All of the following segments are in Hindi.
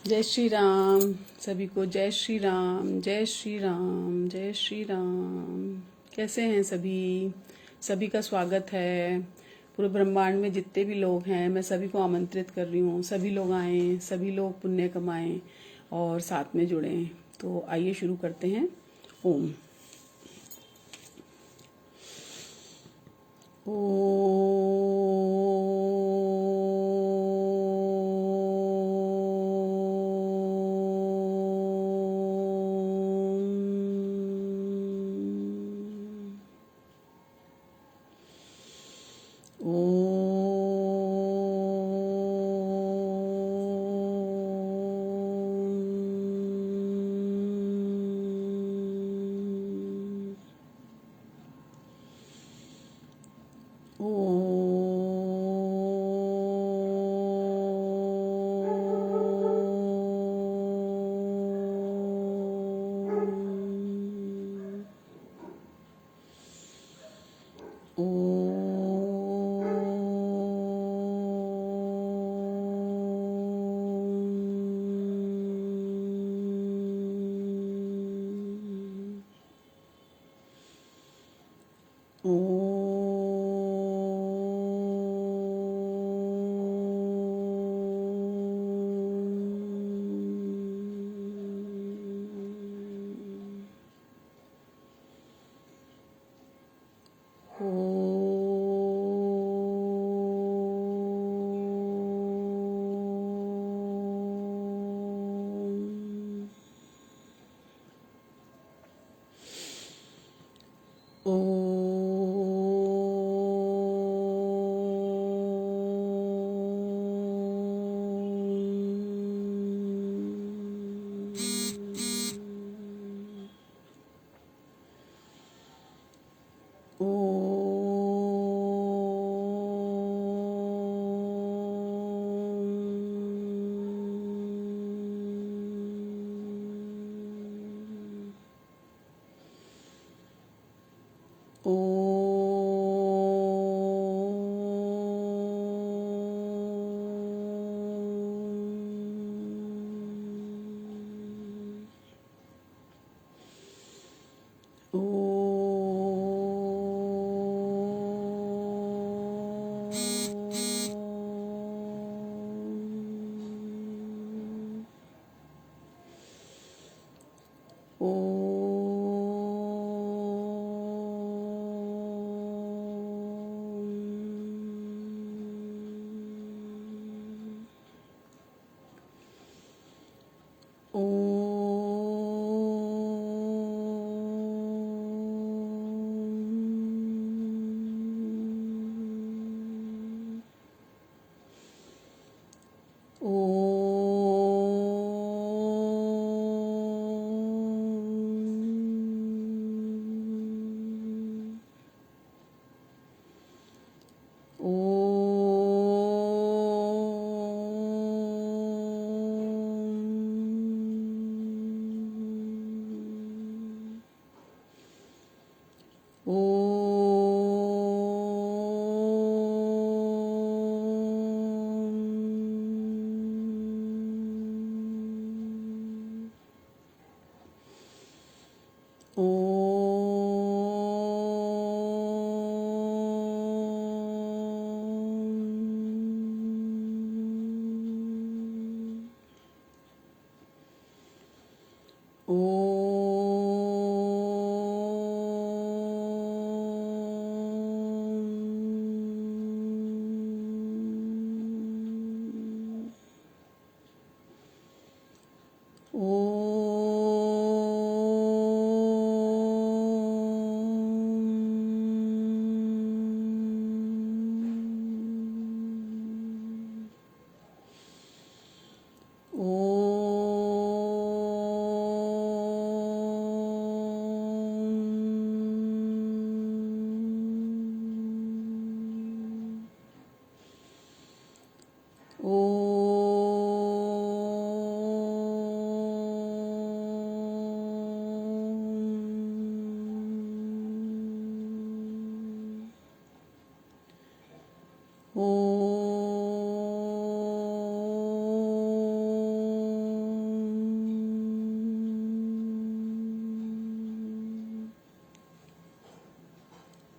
जय श्री राम। सभी को जय श्री राम, जय श्री राम, जय श्री राम। कैसे हैं सभी? सभी का स्वागत है। पूरे ब्रह्मांड में जितने भी लोग हैं मैं सभी को आमंत्रित कर रही हूँ। सभी लोग आएं, सभी लोग पुण्य कमाएं और साथ में जुड़ें। तो आइए शुरू करते हैं। ओम।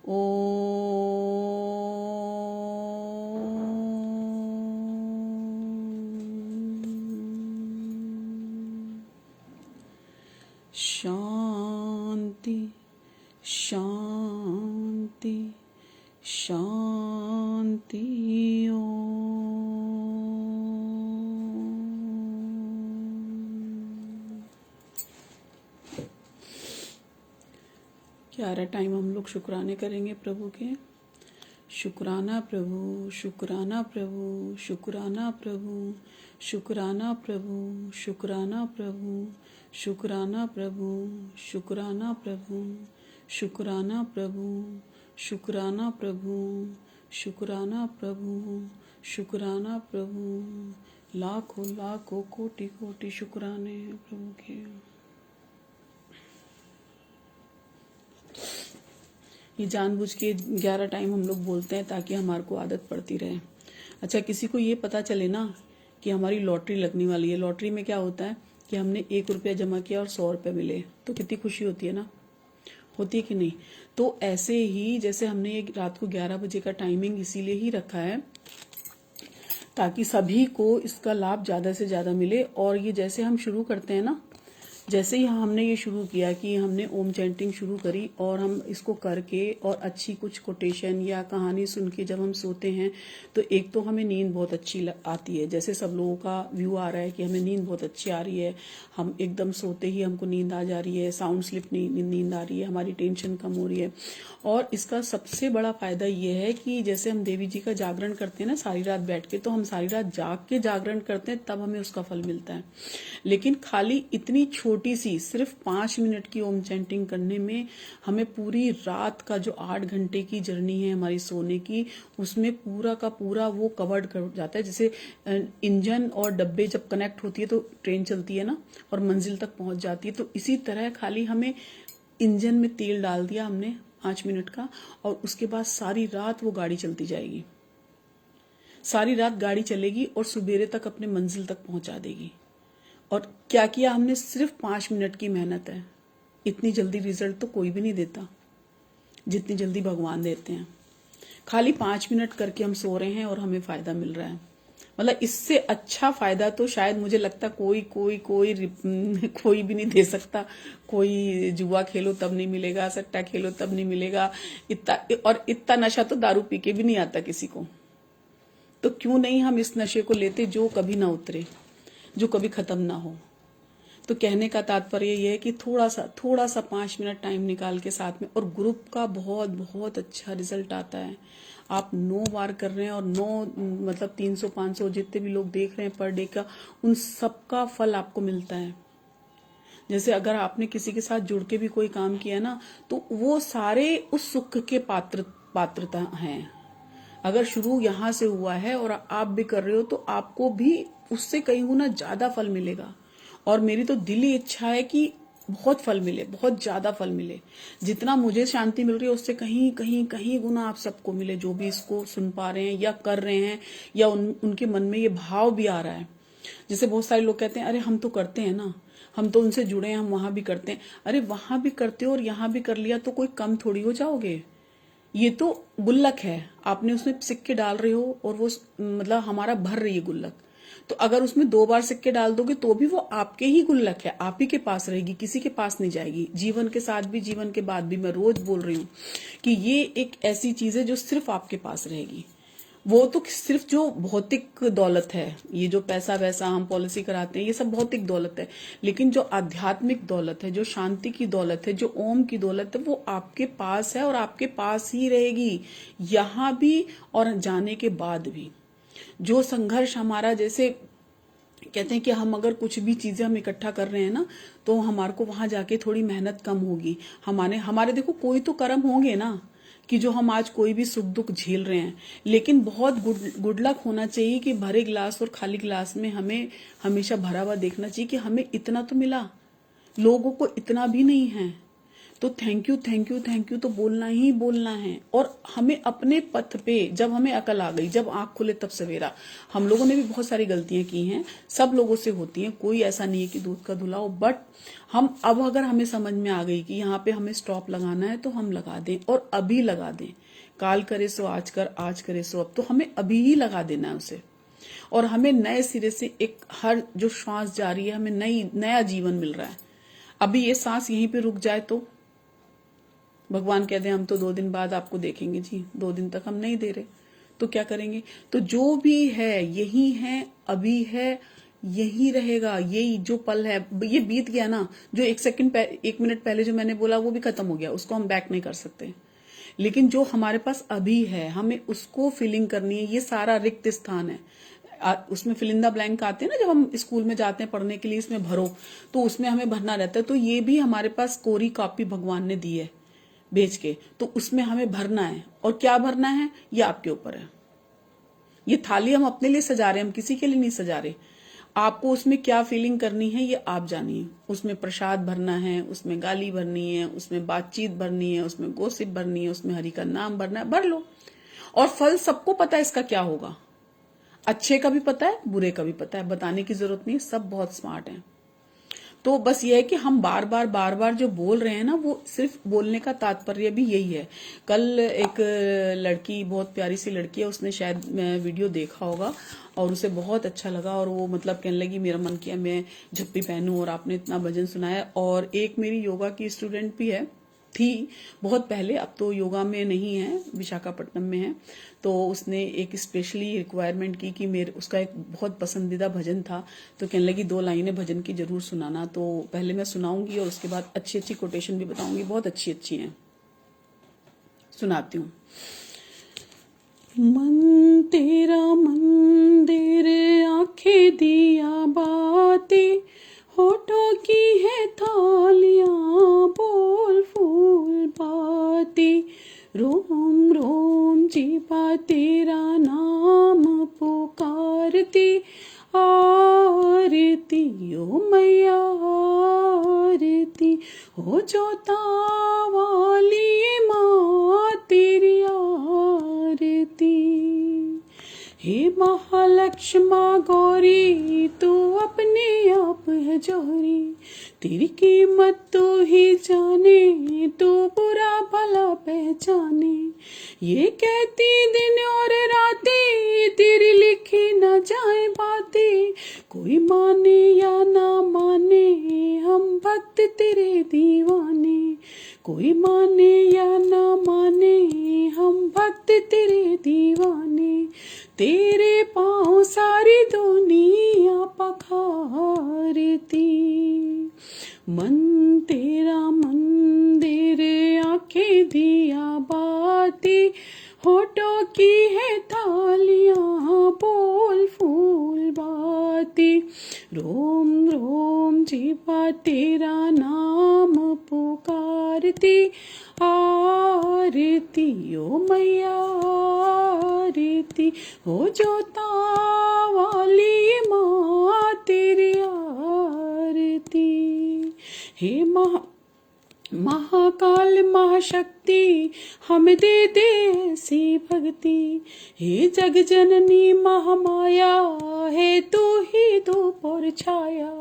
शांति शांति शांति ग्यारह टाइम हम लोग शुक्राने करेंगे प्रभु के। शुक्राना प्रभु, शुक्राना प्रभु, शुक्राना प्रभु, शुक्राना प्रभु, शुक्राना प्रभु, शुक्राना प्रभु, शुक्राना प्रभु, शुक्राना प्रभु, शुक्राना प्रभु, शुक्राना प्रभु, शुक्राना प्रभु। लाखों लाखों कोटि कोटि शुक्राने हैं प्रभु के। ये जानबूझ के 11 टाइम हम लोग बोलते हैं ताकि हमारे को आदत पड़ती रहे। अच्छा, किसी को ये पता चले ना कि हमारी लॉटरी लगने वाली है। लॉटरी में क्या होता है कि हमने 1 रुपया जमा किया और 100 रुपये मिले, तो कितनी खुशी होती है ना, होती है कि नहीं। तो ऐसे ही जैसे हमने ये रात को 11 बजे का टाइमिंग इसीलिए ही रखा है ताकि सभी को इसका लाभ ज़्यादा से ज़्यादा मिले। और ये जैसे हम शुरू करते हैं ना, जैसे ही हमने ये शुरू किया कि हमने ओम चैंटिंग शुरू करी और हम इसको करके और अच्छी कुछ कोटेशन या कहानी सुन के जब हम सोते हैं तो एक तो हमें नींद बहुत अच्छी आती है। जैसे सब लोगों का व्यू आ रहा है कि हमें नींद बहुत अच्छी आ रही है, हम एकदम सोते ही हमको नींद आ जा रही है, साउंड स्लिप नींद आ रही है, हमारी टेंशन कम हो रही है। और इसका सबसे बड़ा फायदा ये है कि जैसे हम देवी जी का जागरण करते हैं ना सारी रात बैठ के, तो हम सारी रात जाग के जागरण करते हैं तब हमें उसका फल मिलता है। लेकिन खाली इतनी छोटी सी सिर्फ 5 मिनट की ओम चैंटिंग करने में हमें पूरी रात का जो 8 घंटे की जर्नी है हमारी सोने की, उसमें पूरा का पूरा वो कवर्ड कर जाता है। जैसे इंजन और डब्बे जब कनेक्ट होती है तो ट्रेन चलती है ना और मंजिल तक पहुंच जाती है, तो इसी तरह खाली हमें इंजन में तेल डाल दिया हमने 5 मिनट का, और उसके बाद सारी रात वो गाड़ी चलती जाएगी। सारी रात गाड़ी चलेगी और सुबेरे तक अपने मंजिल तक पहुंचा देगी। और क्या किया हमने, सिर्फ 5 मिनट की मेहनत है। इतनी जल्दी रिजल्ट तो कोई भी नहीं देता जितनी जल्दी भगवान देते हैं। खाली 5 मिनट करके हम सो रहे हैं और हमें फायदा मिल रहा है। मतलब इससे अच्छा फायदा तो शायद मुझे लगता कोई भी नहीं दे सकता। कोई जुआ खेलो तब नहीं मिलेगा, सट्टा खेलो तब नहीं मिलेगा, इतना नशा तो दारू पी के भी नहीं आता किसी को। तो क्यों नहीं हम इस नशे को लेते जो कभी ना उतरे, जो कभी खत्म ना हो। तो कहने का तात्पर्य यह है कि थोड़ा सा 5 मिनट टाइम निकाल के साथ में, और ग्रुप का बहुत बहुत अच्छा रिजल्ट आता है। आप 9 बार कर रहे हैं और 9 मतलब 300-500 जितने भी लोग देख रहे हैं पर डे का, उन सबका फल आपको मिलता है। जैसे अगर आपने किसी के साथ जुड़ के भी कोई काम किया ना, तो वो सारे उस सुख के पात्रता हैं। अगर शुरू यहाँ से हुआ है और आप भी कर रहे हो तो आपको भी उससे कहीं गुना ज्यादा फल मिलेगा। और मेरी तो दिली इच्छा है कि बहुत फल मिले, बहुत ज्यादा फल मिले। जितना मुझे शांति मिल रही है उससे कहीं गुना आप सबको मिले, जो भी इसको सुन पा रहे हैं या कर रहे हैं, या उनके मन में ये भाव भी आ रहा है। जैसे बहुत सारे लोग कहते हैं अरे हम तो करते हैं ना, हम तो उनसे जुड़े हैं, हम वहां भी करते हैं। अरे वहां भी करते हो और यहाँ भी कर लिया तो कोई कम थोड़ी हो जाओगे। ये तो गुल्लक है, आपने उसमें सिक्के डाल रहे हो और वो मतलब हमारा भर रही है गुल्लक। तो अगर उसमें 2 बार सिक्के डाल दोगे तो भी वो आपके ही गुल्लक है, आप ही के पास रहेगी, किसी के पास नहीं जाएगी। जीवन के साथ भी, जीवन के बाद भी, मैं रोज बोल रही हूँ कि ये एक ऐसी चीज है जो सिर्फ आपके पास रहेगी। वो तो सिर्फ जो भौतिक दौलत है, ये जो पैसा वैसा हम पॉलिसी कराते हैं, ये सब भौतिक दौलत है। लेकिन जो आध्यात्मिक दौलत है, जो शांति की दौलत है, जो ओम की दौलत है, वो आपके पास है और आपके पास ही रहेगी, यहाँ भी और जाने के बाद भी। जो संघर्ष हमारा, जैसे कहते हैं कि हम अगर कुछ भी चीजें हम इकट्ठा कर रहे हैं ना, तो हमारे को वहां जाके थोड़ी मेहनत कम होगी। हमारे देखो कोई तो कर्म होंगे ना कि जो हम आज कोई भी सुख दुख झेल रहे हैं। लेकिन बहुत गुड लक होना चाहिए कि भरे गिलास और खाली गिलास में हमें हमेशा भरा हुआ देखना चाहिए कि हमें इतना तो मिला, लोगों को इतना भी नहीं है। तो thank you thank you thank you तो बोलना ही बोलना है। और हमें अपने पथ पे जब हमें अकल आ गई, जब आंख खुले तब सवेरा। हम लोगों ने भी बहुत सारी गलतियां की हैं, सब लोगों से होती हैं, कोई ऐसा नहीं है कि दूध का धुला हो। बट हम अब अगर हमें समझ में आ गई कि यहाँ पे हमें स्टॉप लगाना है तो हम लगा दें, और अभी लगा दें। काल करे सो आज कर, आज करे सो अब, तो हमें अभी ही लगा देना है उसे। और हमें नए सिरे से एक, हर जो श्वास जा रही है हमें नया जीवन मिल रहा है। अभी ये सांस यहीं पे रुक जाए तो भगवान कहते हैं हम तो 2 दिन बाद आपको देखेंगे जी, 2 दिन तक हम नहीं दे रहे, तो क्या करेंगे? तो जो भी है यही है, अभी है, यही रहेगा। यही जो पल है, ये बीत गया ना, जो 1 मिनट पहले जो मैंने बोला वो भी खत्म हो गया, उसको हम बैक नहीं कर सकते। लेकिन जो हमारे पास अभी है, हमें उसको फिलिंग करनी है। ये सारा रिक्त स्थान है, उसमें फिल इन द ब्लैंक आते हैं ना, जब हम स्कूल में जाते हैं पढ़ने के लिए, इसमें भरो, तो उसमें हमें भरना रहता है। तो ये भी हमारे पास कोरी कॉपी भगवान ने दी है भेज के, तो उसमें हमें भरना है। और क्या भरना है ये आपके ऊपर है। ये थाली हम अपने लिए सजा रहे हैं, हम किसी के लिए नहीं सजा रहे। आपको उसमें क्या फीलिंग करनी है ये आप जानिए। उसमें प्रसाद भरना है, उसमें गाली भरनी है, उसमें बातचीत भरनी है, उसमें गोसिप भरनी है, उसमें हरि का नाम भरना है, भर लो। और फल सबको पता है इसका क्या होगा, अच्छे का भी पता है, बुरे का भी पता है, बताने की जरूरत नहीं, सब बहुत स्मार्ट हैं। तो बस ये है कि हम बार बार जो बोल रहे हैं ना, वो सिर्फ बोलने का तात्पर्य भी यही है। कल एक लड़की, बहुत प्यारी सी लड़की है, उसने शायद वीडियो देखा होगा और उसे बहुत अच्छा लगा, और वो मतलब कहने लगी मेरा मन किया मैं झप्पी पहनूं, और आपने इतना भजन सुनाया। और एक मेरी योगा की स्टूडेंट भी है, थी बहुत पहले, अब तो योगा में नहीं है, विशाखापट्टनम में है। तो उसने एक स्पेशली रिक्वायरमेंट की कि मेरे, उसका एक बहुत पसंदीदा भजन था, तो कहने लगी 2 लाइनें भजन की जरूर सुनाना। तो पहले मैं सुनाऊंगी और उसके बाद अच्छी अच्छी कोटेशन भी बताऊंगी, बहुत अच्छी अच्छी हैं, सुनाती हूँ। मन तेरा मंदिर, आंखें दिया बातें, होठों की है थालियां, बोल फूल बातें, रोम रोम जीवा तेरा नाम पुकारती, आरती ओ मैया आरती, हो जोता वाली माँ तेरी आरती। हे महालक्ष्मा गौरी, तू अपने आप है जोहरी, तेरी कीमत तू ही जाने, तू बुरा भला पहचाने। ये कहती दिन और रातें, तेरी लिखी न जाए बातें, कोई माने या ना माने, हम भक्त तेरे दीवाने। कोई माने या ना माने, हम भक्त तेरे दीवाने। तेरे पाँव सारी दुनिया पखारती, मन तेरा मंदिर, आंखें दिया बातें, होठों की है थालियां, बोल फूल बातें, रोम रोम जीवा तेरा नाम पुकारती, आरती ओ मैया आरती, हो जोता वाली माँ तेरी आरती। हे महाकाल महाशक्ति, हम दे दे ऐसी भक्ति, हे जग जननी महामाया, है तू ही धूप और छाया,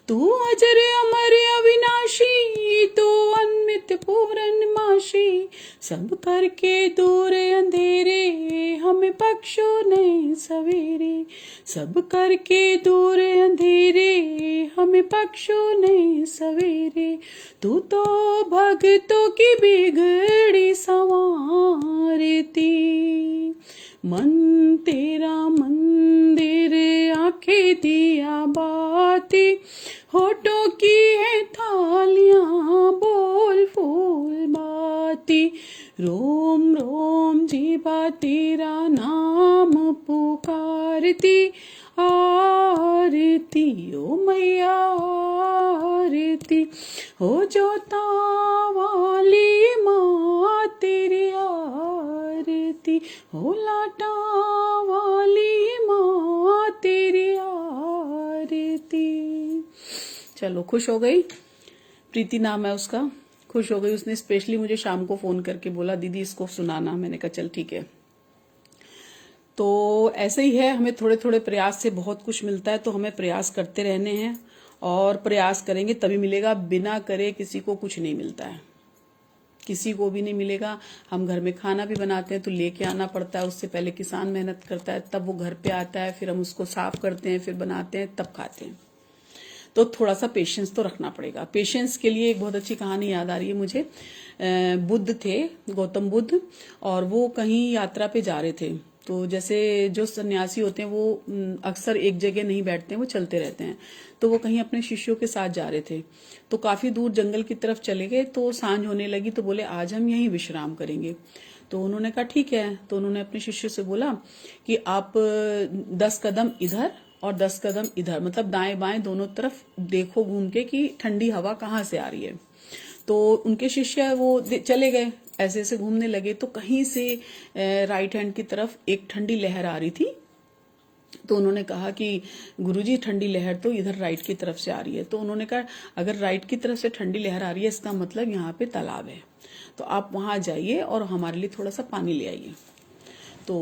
तू अजर अमर अविनाशी, तू अनमित पूर्णमाशी, सब करके दूर अंधेरे, हमें बख्शो नए सवेरे, सब करके दूर अंधेरे, हमें बख्शो नए सवेरे। तू तो भक्तों की बिगड़ी संवारती, मन तेरा मंदिर, आंखें दिया बातें, होठों की है थालियां, बोल फूल बातें, रोम रोम जीवा तेरा नाम पुकारती, आरती ओ मैया आरती, हो जोता वाली माँ तेरी आरती, हो लाटा वाली माँ तेरी आरती। चलो, खुश हो गई? प्रीति नाम है उसका, खुश खुश हो गई। उसने स्पेशली मुझे शाम को फोन करके बोला दीदी इसको सुनाना। मैंने कहा चल ठीक है। तो ऐसे ही है, हमें थोड़े थोड़े प्रयास से बहुत कुछ मिलता है, तो हमें प्रयास करते रहने हैं और प्रयास करेंगे तभी मिलेगा। बिना करे किसी को कुछ नहीं मिलता है, किसी को भी नहीं मिलेगा। हम घर में खाना भी बनाते हैं तो लेके आना पड़ता है, उससे पहले किसान मेहनत करता है, तब वो घर पे आता है, फिर हम उसको साफ करते हैं, फिर बनाते हैं, तब खाते हैं। तो थोड़ा सा पेशेंस तो रखना पड़ेगा। पेशेंस के लिए एक बहुत अच्छी कहानी याद आ रही है मुझे। बुद्ध थे, गौतम बुद्ध, और वो कहीं यात्रा पे जा रहे थे। तो जैसे जो सन्यासी होते हैं वो अक्सर एक जगह नहीं बैठते हैं, वो चलते रहते हैं। तो वो कहीं अपने शिष्यों के साथ जा रहे थे, तो काफी दूर जंगल की तरफ चले गए। तो सांझ होने लगी तो बोले आज हम यहीं विश्राम करेंगे। तो उन्होंने कहा ठीक है। तो उन्होंने अपने शिष्य से बोला कि आप 10 कदम इधर और 10 कदम इधर, मतलब दाएं बाएं दोनों तरफ देखो घूम के कि ठंडी हवा कहाँ से आ रही है। तो उनके शिष्य वो चले गए, ऐसे ऐसे घूमने लगे। तो कहीं से राइट हैंड की तरफ एक ठंडी लहर आ रही थी। तो उन्होंने कहा कि गुरुजी ठंडी लहर तो इधर राइट की तरफ से आ रही है। तो उन्होंने कहा अगर राइट की तरफ से ठंडी लहर आ रही है इसका मतलब यहाँ पे तालाब है, तो आप वहां जाइए और हमारे लिए थोड़ा सा पानी ले आइए। तो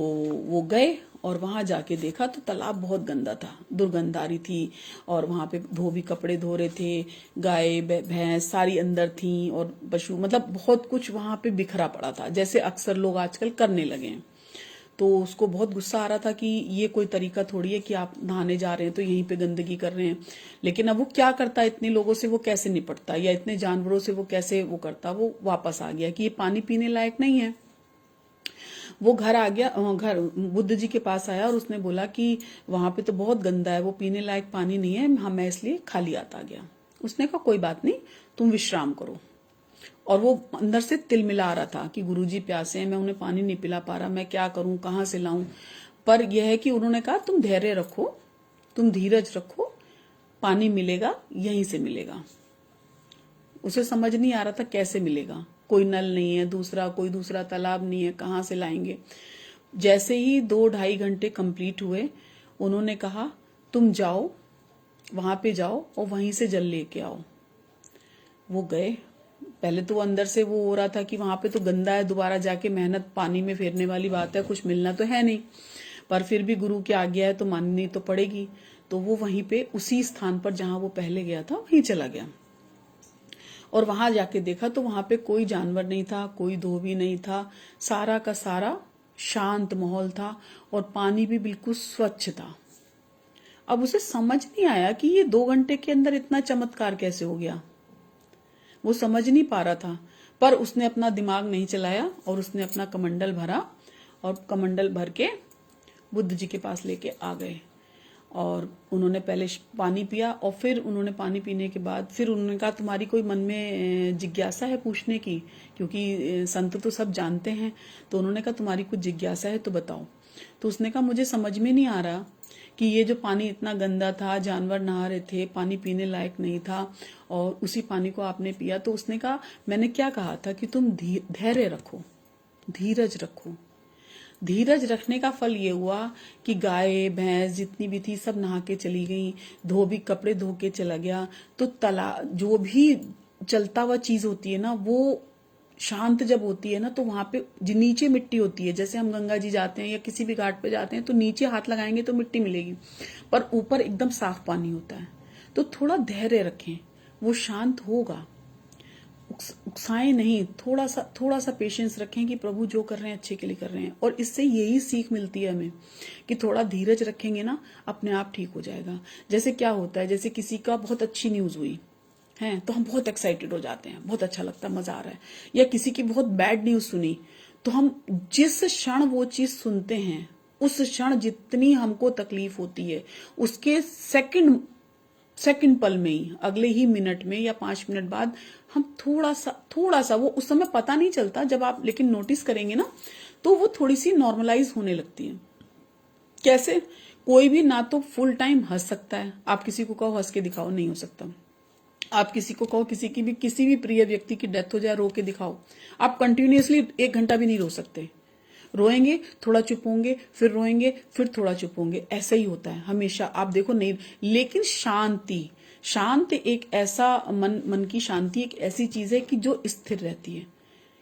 वो गए और वहां जाके देखा तो तालाब बहुत गंदा था, दुर्गंध आ रही थी, और वहां पे धोबी कपड़े धो रहे थे, गाय भैंस सारी अंदर थी, और पशु, मतलब बहुत कुछ वहां पे बिखरा पड़ा था, जैसे अक्सर लोग आजकल करने लगे हैं। तो उसको बहुत गुस्सा आ रहा था कि ये कोई तरीका थोड़ी है कि आप नहाने जा रहे हैं तो यहीं पे गंदगी कर रहे हैं। लेकिन अब वो क्या करता, इतने लोगों से वो कैसे निपटता, या इतने जानवरों से वो कैसे वो करता। वो वापस आ गया कि ये पानी पीने लायक नहीं है। वो घर आ गया, घर बुद्ध जी के पास आया और उसने बोला कि वहां पे तो बहुत गंदा है, वो पीने लायक पानी नहीं है, मैं इसलिए खाली आता गया। उसने कहा कोई बात नहीं, तुम विश्राम करो। और वो अंदर से तिलमिला रहा था कि गुरुजी प्यासे हैं, मैं उन्हें पानी नहीं पिला पा रहा, मैं क्या करूं, कहां से लाऊं। पर यह है कि उन्होंने कहा तुम धैर्य रखो, तुम धीरज रखो, पानी मिलेगा, यहीं से मिलेगा। उसे समझ नहीं आ रहा था कैसे मिलेगा, कोई नल नहीं है, कोई दूसरा तालाब नहीं है, कहां से लाएंगे। जैसे ही 2-2.5 घंटे कंप्लीट हुए, उन्होंने कहा तुम जाओ, वहां पे जाओ और वहीं से जल लेके आओ। वो गए। पहले तो अंदर से वो हो रहा था कि वहां पे तो गंदा है, दोबारा जाके मेहनत पानी में फेरने वाली बात है, कुछ मिलना तो है नहीं, पर फिर भी गुरु की आज्ञा है तो माननी तो पड़ेगी। तो वो वहीं पे उसी स्थान पर जहां वो पहले गया था वहीं चला गया, और वहां जाके देखा तो वहां पे कोई जानवर नहीं था, कोई धोबी नहीं था, सारा का सारा शांत माहौल था, और पानी भी बिल्कुल स्वच्छ था। अब उसे समझ नहीं आया कि ये 2 घंटे के अंदर इतना चमत्कार कैसे हो गया, वो समझ नहीं पा रहा था। पर उसने अपना दिमाग नहीं चलाया और उसने अपना कमंडल भरा, और कमंडल भर के बुद्ध जी के पास लेके आ गए। और उन्होंने पहले पानी पिया, और फिर उन्होंने पानी पीने के बाद फिर उन्होंने कहा तुम्हारी कोई मन में जिज्ञासा है पूछने की, क्योंकि संत तो सब जानते हैं। तो उन्होंने कहा तुम्हारी कुछ जिज्ञासा है तो बताओ। तो उसने कहा मुझे समझ में नहीं आ रहा कि ये जो पानी इतना गंदा था, जानवर नहा रहे थे, पानी पीने लायक नहीं था, और उसी पानी को आपने पिया। तो उसने कहा मैंने क्या कहा था कि तुम धैर्य रखो, धीरज रखो। धीरज रखने का फल ये हुआ कि गाय भैंस जितनी भी थी सब नहा के चली गई, धोबी कपड़े धो के चला गया। तो जो भी चलता हुआ चीज होती है ना, वो शांत जब होती है ना, तो वहां पे नीचे मिट्टी होती है। जैसे हम गंगा जी जाते हैं या किसी भी घाट पे जाते हैं तो नीचे हाथ लगाएंगे तो मिट्टी मिलेगी, पर ऊपर एकदम साफ पानी होता है। तो थोड़ा धैर्य रखें, वो शांत होगा। उकसाएं नहीं, थोड़ा सा पेशेंस रखें कि प्रभु जो कर रहे हैं अच्छे के लिए कर रहे हैं। और इससे यही सीख मिलती है हमें कि थोड़ा धीरज रखेंगे ना, अपने आप ठीक हो जाएगा। जैसे क्या होता है, जैसे किसी का बहुत अच्छी न्यूज हुई है तो हम बहुत एक्साइटेड हो जाते हैं, बहुत अच्छा लगता है, मजा आ रहा है। या किसी की बहुत बैड न्यूज सुनी, तो हम जिस क्षण वो चीज सुनते हैं उस क्षण जितनी हमको तकलीफ होती है, उसके सेकंड पल में ही, अगले ही मिनट में या 5 मिनट बाद हम थोड़ा सा वो उस समय पता नहीं चलता, जब आप लेकिन नोटिस करेंगे ना तो वो थोड़ी सी नॉर्मलाइज होने लगती है। कैसे? कोई भी ना तो फुल टाइम हंस सकता है, आप किसी को कहो हंस के दिखाओ, नहीं हो सकता। आप किसी को कहो किसी भी प्रिय व्यक्ति की डेथ हो जाए, रो के दिखाओ, आप कंटिन्यूअसली 1 घंटा भी नहीं रो सकते। रोएंगे, थोड़ा चुप होंगे, फिर रोएंगे, फिर थोड़ा चुप होंगे, ऐसा ही होता है हमेशा। आप देखो नहीं, लेकिन शांत एक ऐसा मन की शांति एक ऐसी चीज है कि जो स्थिर रहती है।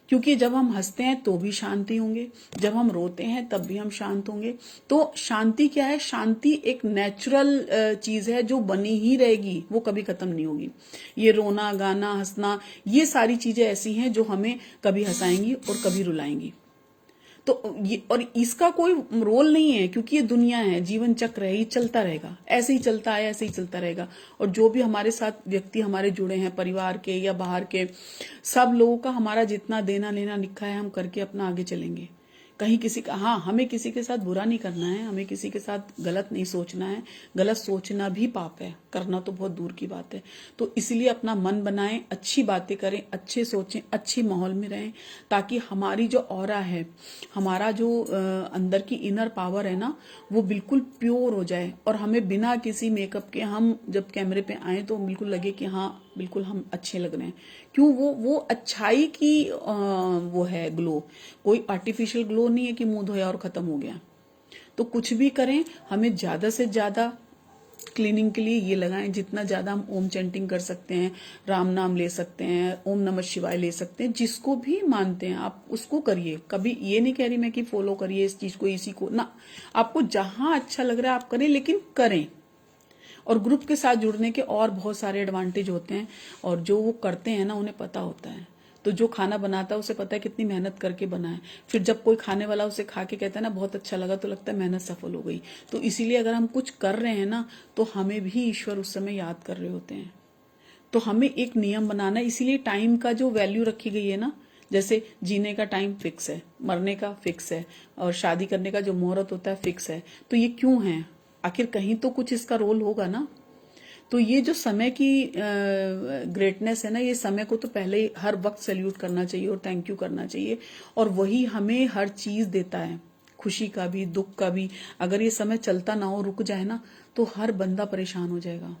क्योंकि जब हम हंसते हैं तो भी शांति होंगे, जब हम रोते हैं तब भी हम शांत होंगे। तो शांति क्या है? शांति एक नेचुरल चीज है जो बनी ही रहेगी, वो कभी खत्म नहीं होगी। ये रोना, गाना, हंसना, ये सारी चीजें ऐसी हैं जो हमें कभी हंसाएंगी और कभी रुलाएंगी। तो ये, और इसका कोई रोल नहीं है, क्योंकि ये दुनिया है, जीवन चक्र है, ये चलता रहेगा, ऐसे ही चलता है, ऐसे ही चलता रहेगा। और जो भी हमारे साथ व्यक्ति हमारे जुड़े हैं, परिवार के या बाहर के, सब लोगों का हमारा जितना देना लेना लिखा है, हम करके अपना आगे चलेंगे। कहीं किसी का, हाँ, हमें किसी के साथ बुरा नहीं करना है, हमें किसी के साथ गलत नहीं सोचना है। गलत सोचना भी पाप है, करना तो बहुत दूर की बात है। तो इसलिए अपना मन बनाएं, अच्छी बातें करें, अच्छे सोचें, अच्छे माहौल में रहें, ताकि हमारी जो ऑरा है, हमारा जो अंदर की इनर पावर है ना, वो बिल्कुल प्योर हो जाए। और हमें बिना किसी मेकअप के हम जब कैमरे पे आए तो बिल्कुल लगे कि हाँ, बिल्कुल हम अच्छे लग रहे हैं। क्यों? वो अच्छाई की वो है ग्लो, कोई आर्टिफिशियल ग्लो नहीं है कि मुंह धोया और खत्म हो गया। तो कुछ भी करें, हमें ज्यादा से ज्यादा क्लीनिंग के लिए ये लगाएं, जितना ज्यादा हम ओम चैंटिंग कर सकते हैं, राम नाम ले सकते हैं, ओम नमः शिवाय ले सकते हैं, जिसको भी मानते हैं आप उसको करिए। कभी ये नहीं कह रही मैं कि फॉलो करिए इस चीज को, इसी को ना, आपको जहां अच्छा लग रहा है आप करें, लेकिन करें। और ग्रुप के साथ जुड़ने के और बहुत सारे एडवांटेज होते हैं, और जो वो करते हैं ना उन्हें पता होता है। तो जो खाना बनाता है उसे पता है कितनी मेहनत करके बनाए, फिर जब कोई खाने वाला उसे खा के कहता है ना बहुत अच्छा लगा, तो लगता है मेहनत सफल हो गई। तो इसीलिए अगर हम कुछ कर रहे हैं ना, तो हमें भी ईश्वर उस समय याद कर रहे होते हैं। तो हमें एक नियम बनाना है। इसीलिए टाइम का जो वैल्यू रखी गई है ना, जैसे जीने का टाइम फिक्स है, मरने का फिक्स है, और शादी करने का जो मुहूर्त होता है फिक्स है। तो ये क्यों है? आखिर कहीं तो कुछ इसका रोल होगा ना। तो ये जो समय की ग्रेटनेस है ना, ये समय को तो पहले ही हर वक्त सैल्यूट करना चाहिए और थैंक यू करना चाहिए। और वही हमें हर चीज देता है, खुशी का भी, दुख का भी। अगर ये समय चलता ना हो, रुक जाए ना, तो हर बंदा परेशान हो जाएगा।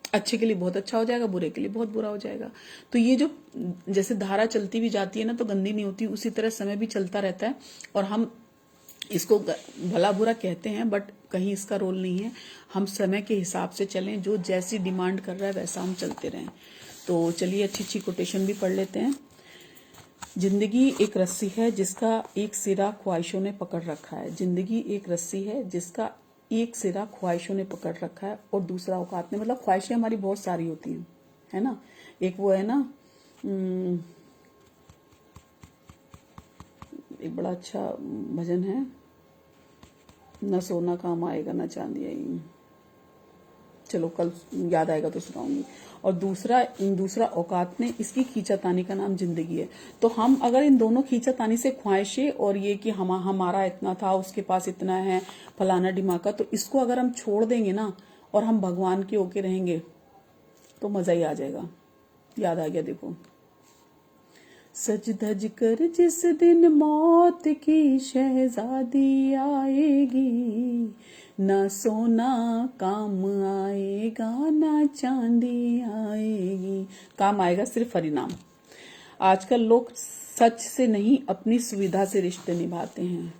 अच्छे के लिए बहुत अच्छा हो जाएगा, बुरे के लिए बहुत बुरा हो जाएगा। तो ये जो जैसे धारा चलती भी जाती है ना तो गंदी नहीं होती, उसी तरह समय भी चलता रहता है। और हम इसको भला बुरा कहते हैं, बट कहीं इसका रोल नहीं है। हम समय के हिसाब से चलें, जो जैसी डिमांड कर रहा है वैसा हम चलते रहें। तो चलिए अच्छी अच्छी कोटेशन भी पढ़ लेते हैं। जिंदगी एक रस्सी है जिसका एक सिरा ख्वाहिशों ने पकड़ रखा है। जिंदगी एक रस्सी है जिसका एक सिरा ख्वाहिशों ने पकड़ रखा है, और दूसरा औकात ने। मतलब ख्वाहिशें हमारी बहुत सारी होती हैं, है ना। एक वो है ना, एक बड़ा अच्छा भजन है, न सोना काम आएगा न चांदी आएगी, चलो कल याद आएगा तो सुनाऊंगी। और दूसरा औकात ने, इसकी खींचातानी का नाम जिंदगी है। तो हम अगर इन दोनों खींचातानी से ख्वाहिशें और ये कि हमारा इतना था, उसके पास इतना है, फलाना ढिमाका, तो इसको अगर हम छोड़ देंगे ना और हम भगवान के होके रहेंगे तो मजा ही आ जाएगा। याद आ गया, देखो, सज धज कर जिस दिन मौत की शहजादी आएगी, ना सोना काम आएगा ना चांदी आएगी, काम आएगा सिर्फ हरिनाम। आजकल लोग सच से नहीं अपनी सुविधा से रिश्ते निभाते हैं।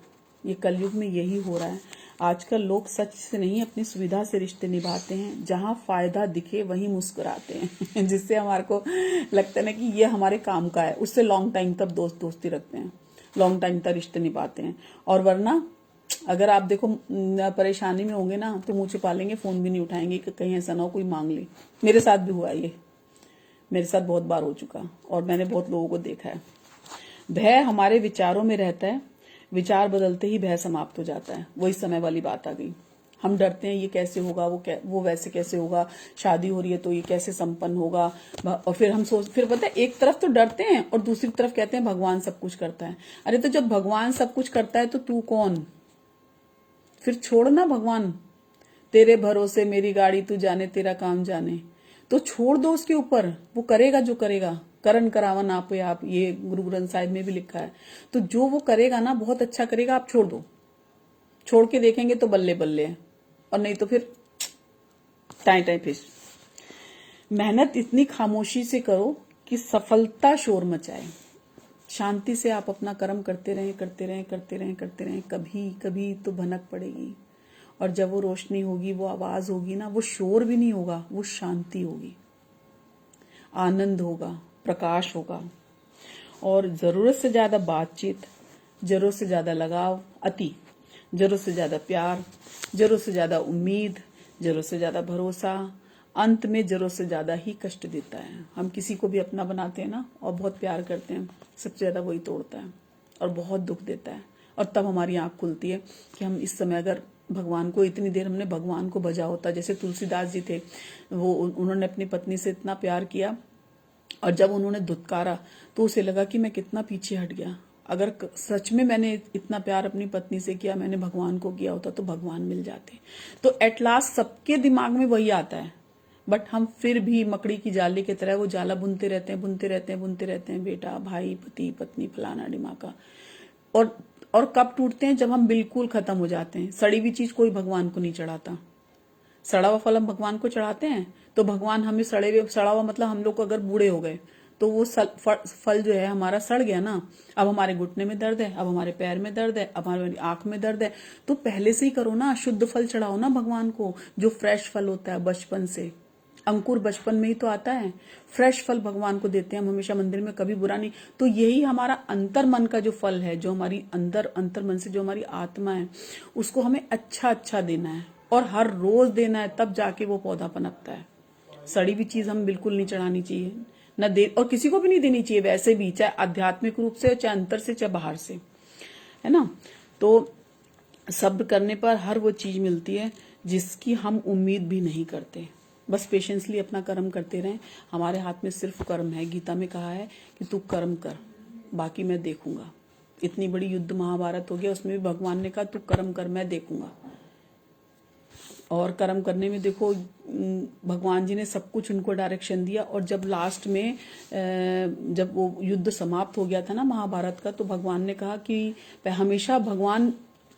ये कलयुग में यही हो रहा है। आजकल लोग सच से नहीं अपनी सुविधा से रिश्ते निभाते हैं। जहां फायदा दिखे वहीं मुस्कुराते हैं जिससे हमारे को लगता है ना कि ये हमारे काम का है, उससे लॉन्ग टाइम तक दोस्ती रखते हैं, लॉन्ग टाइम तक रिश्ते निभाते हैं। और वरना अगर आप देखो परेशानी में होंगे ना तो मुंह छिपा लेंगे, फोन भी नहीं उठाएंगे कि कहीं ऐसा ना हो कोई मांग ले। मेरे साथ भी हुआ, ये मेरे साथ बहुत बार हो चुका, और मैंने बहुत लोगों को देखा है। भय हमारे विचारों में रहता है, विचार बदलते ही भय समाप्त हो जाता है। वही समय वाली बात आ गई। हम डरते हैं ये कैसे होगा, वो वैसे कैसे होगा, शादी हो रही है तो ये कैसे संपन्न होगा। और फिर पता है, एक तरफ तो डरते हैं और दूसरी तरफ कहते हैं भगवान सब कुछ करता है। अरे तो जब भगवान सब कुछ करता है तो तू कौन? फिर छोड़ ना भगवान, तेरे भरोसे मेरी गाड़ी, तू जाने तेरा काम जाने। तो छोड़ दो उसके ऊपर, वो करेगा जो करेगा। करण करावन आप, ये गुरु ग्रंथ साहिब में भी लिखा है। तो जो वो करेगा ना बहुत अच्छा करेगा, आप छोड़ दो। छोड़ के देखेंगे तो बल्ले बल्ले है, और नहीं तो फिर टाई टाई फिश। मेहनत इतनी खामोशी से करो कि सफलता शोर मचाए। शांति से आप अपना कर्म करते रहें, करते रहें, करते रहें, करते रहें। कभी कभी तो भनक पड़ेगी, और जब वो रोशनी होगी, वो आवाज होगी ना, वो शोर भी नहीं होगा, वो शांति होगी, आनंद होगा, प्रकाश होगा। और जरूरत से ज्यादा बातचीत, जरूरत से ज्यादा लगाव, अति, जरूरत से ज्यादा प्यार, जरूरत से ज्यादा उम्मीद, जरूरत से ज्यादा भरोसा, अंत में जरूरत से ज्यादा ही कष्ट देता है। हम किसी को भी अपना बनाते हैं ना और बहुत प्यार करते हैं, सबसे ज्यादा वही तोड़ता है और बहुत दुख देता है। और तब हमारी आंख खुलती है कि हम इस समय अगर भगवान को, इतनी देर हमने भगवान को भजा होता। जैसे तुलसीदास जी थे, वो उन्होंने अपनी पत्नी से इतना प्यार किया और जब उन्होंने धुतकारा तो उसे लगा कि मैं कितना पीछे हट गया। अगर सच में मैंने इतना प्यार अपनी पत्नी से किया, मैंने भगवान को किया होता तो भगवान मिल जाते। तो एट लास्ट सबके दिमाग में वही आता है, बट हम फिर भी मकड़ी की जाली की तरह वो जाला बुनते रहते हैं, बुनते रहते हैं, बुनते रहते हैं, बेटा, भाई, पति, पत्नी, फलाना ढिमाका। और कब टूटते हैं? जब हम बिल्कुल खत्म हो जाते हैं। सड़ी हुई चीज कोई भगवान को नहीं चढ़ाता। सड़ा हुआ फल हम भगवान को चढ़ाते हैं तो भगवान हमें सड़ा हुआ मतलब हम लोग अगर बूढ़े हो गए तो वो फल जो है हमारा सड़ गया ना। अब हमारे घुटने में दर्द है, अब हमारे पैर में दर्द है, अब हमारी आंख में दर्द है, तो पहले से ही करो ना, शुद्ध फल चढ़ाओ ना भगवान को, जो फ्रेश फल होता है बचपन से। अंकुर बचपन में ही तो आता है, फ्रेश फल भगवान को देते हैं हम हमेशा मंदिर में, कभी बुरा नहीं। तो यही हमारा अंतर मन का जो फल है, जो हमारी अंतर मन से जो हमारी आत्मा है, उसको हमें अच्छा अच्छा देना है और हर रोज देना है, तब जाके वो पौधा पनपता है। सड़ी हुई चीज हम बिल्कुल नहीं चढ़ानी चाहिए, न दे, और किसी को भी नहीं देनी चाहिए वैसे भी, चाहे आध्यात्मिक रूप से, चाहे अंतर से, चाहे बाहर से, है ना। तो सब्र करने पर हर वो चीज मिलती है जिसकी हम उम्मीद भी नहीं करते। बस पेशेंसली अपना कर्म करते रहें। हमारे हाथ में सिर्फ कर्म है। गीता में कहा है कि तू कर्म कर, बाकी मैं देखूंगा। इतनी बड़ी युद्ध महाभारत हो गया, उसमें भी भगवान ने कहा तू कर्म कर, मैं देखूंगा। और कर्म करने में देखो, भगवान जी ने सब कुछ उनको डायरेक्शन दिया। और जब लास्ट में जब वो युद्ध समाप्त हो गया था ना महाभारत का, तो भगवान ने कहा कि हमेशा भगवान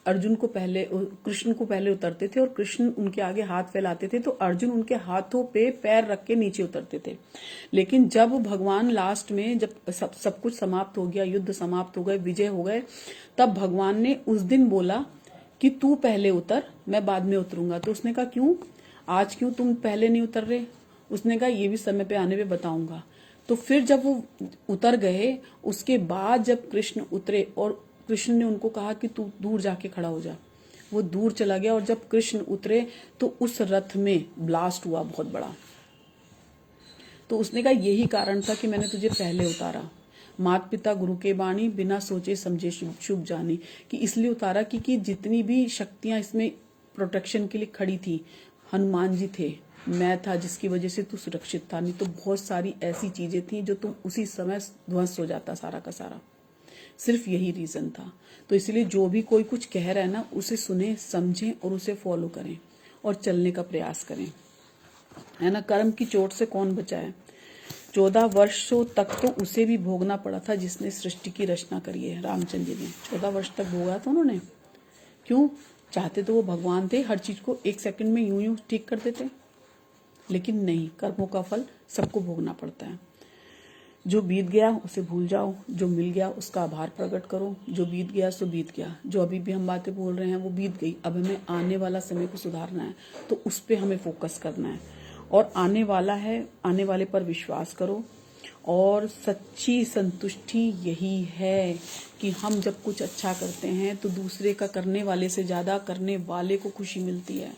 अर्जुन को पहले, कृष्ण को पहले उतरते थे और कृष्ण उनके आगे हाथ फैलाते थे, तो अर्जुन उनके हाथों पे पैर रख के नीचे उतरते थे। लेकिन जब भगवान लास्ट में, जब सब कुछ समाप्त हो गया, युद्ध समाप्त हो गए, विजय हो गए, तब भगवान ने उस दिन बोला कि तू पहले उतर, मैं बाद में उतरूंगा। तो उसने कहा क्यों, आज क्यों तुम पहले नहीं उतर रहे? उसने कहा ये भी समय पे आने पे बताऊंगा। तो फिर जब वो उतर गए, उसके बाद जब कृष्ण उतरे और कृष्ण ने उनको कहा कि तू दूर जाके खड़ा हो जा, वो दूर चला गया। और जब कृष्ण उतरे तो उस रथ में ब्लास्ट हुआ बहुत बड़ा। तो उसने कहा यही कारण था कि मैंने तुझे पहले उतारा। माता पिता गुरु के बाणी, बिना सोचे समझे शुभ जानी, कि इसलिए उतारा कि जितनी भी शक्तियां इसमें प्रोटेक्शन के लिए खड़ी थी, हनुमान जी थे, मैं था, जिसकी वजह से तू सुरक्षित था। नहीं तो बहुत सारी ऐसी चीजें थी जो तुम उसी समय ध्वंस हो जाता सारा का सारा। सिर्फ यही रीजन था। तो इसलिए जो भी कोई कुछ कह रहा है ना, उसे सुने, समझें और उसे फॉलो करें और चलने का प्रयास करें, है ना। कर्म की चोट से कौन बचा है? 14 वर्षों तक तो उसे भी भोगना पड़ा था जिसने सृष्टि की रचना करी है। रामचंद्र जी ने 14 वर्ष तक भोगा था उन्होंने। क्यों? चाहते तो वो भगवान थे, हर चीज को एक सेकंड में यूं यूं ठीक कर देते, लेकिन नहीं, कर्मों का फल सबको भोगना पड़ता है। जो बीत गया उसे भूल जाओ, जो मिल गया उसका आभार प्रकट करो। जो बीत गया सो बीत गया, जो अभी भी हम बातें बोल रहे हैं वो बीत गई। अब हमें आने वाला समय को सुधारना है, तो उस पर हमें फोकस करना है। और आने वाला है, आने वाले पर विश्वास करो। और सच्ची संतुष्टि यही है कि हम जब कुछ अच्छा करते हैं तो दूसरे का करने वाले से ज्यादा करने वाले को खुशी मिलती है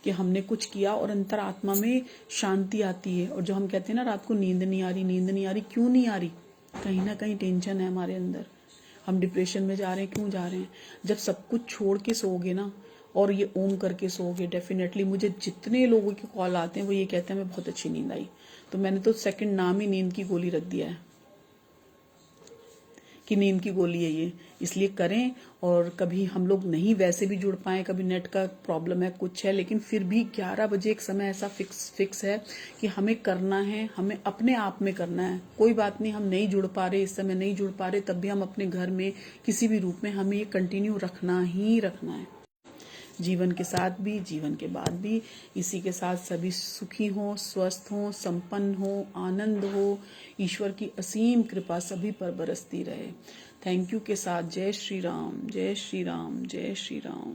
कि हमने कुछ किया, और अंतर आत्मा में शांति आती है। और जो हम कहते हैं ना रात को नींद नहीं आ रही, नींद नहीं आ रही, क्यों नहीं आ रही? कहीं ना कहीं टेंशन है हमारे अंदर, हम डिप्रेशन में जा रहे हैं। क्यों जा रहे हैं? जब सब कुछ छोड़ के सोओगे ना और ये ओम करके सोओगे, डेफिनेटली, मुझे जितने लोगों के कॉल आते हैं वो ये कहते हैं मैं बहुत अच्छी नींद आई। तो मैंने तो सेकंड नाम ही नींद की गोली रख दिया है कि नींद की गोली है ये। इसलिए करें। और कभी हम लोग नहीं वैसे भी जुड़ पाए, कभी नेट का प्रॉब्लम है, कुछ है, लेकिन फिर भी 11 बजे एक समय ऐसा फिक्स है कि हमें करना है, हमें अपने आप में करना है। कोई बात नहीं, हम नहीं जुड़ पा रहे, इस समय नहीं जुड़ पा रहे, तब भी हम अपने घर में किसी भी रूप में हमें ये कंटिन्यू रखना ही रखना है, जीवन के साथ भी, जीवन के बाद भी। इसी के साथ सभी सुखी हो, स्वस्थ हो, संपन्न हो, आनंद हो। ईश्वर की असीम कृपा सभी पर बरसती रहे। थैंक यू के साथ जय श्री राम, जय श्री राम, जय श्री राम।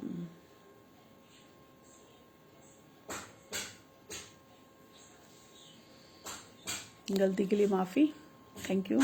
गलती के लिए माफ़ी। Thank you.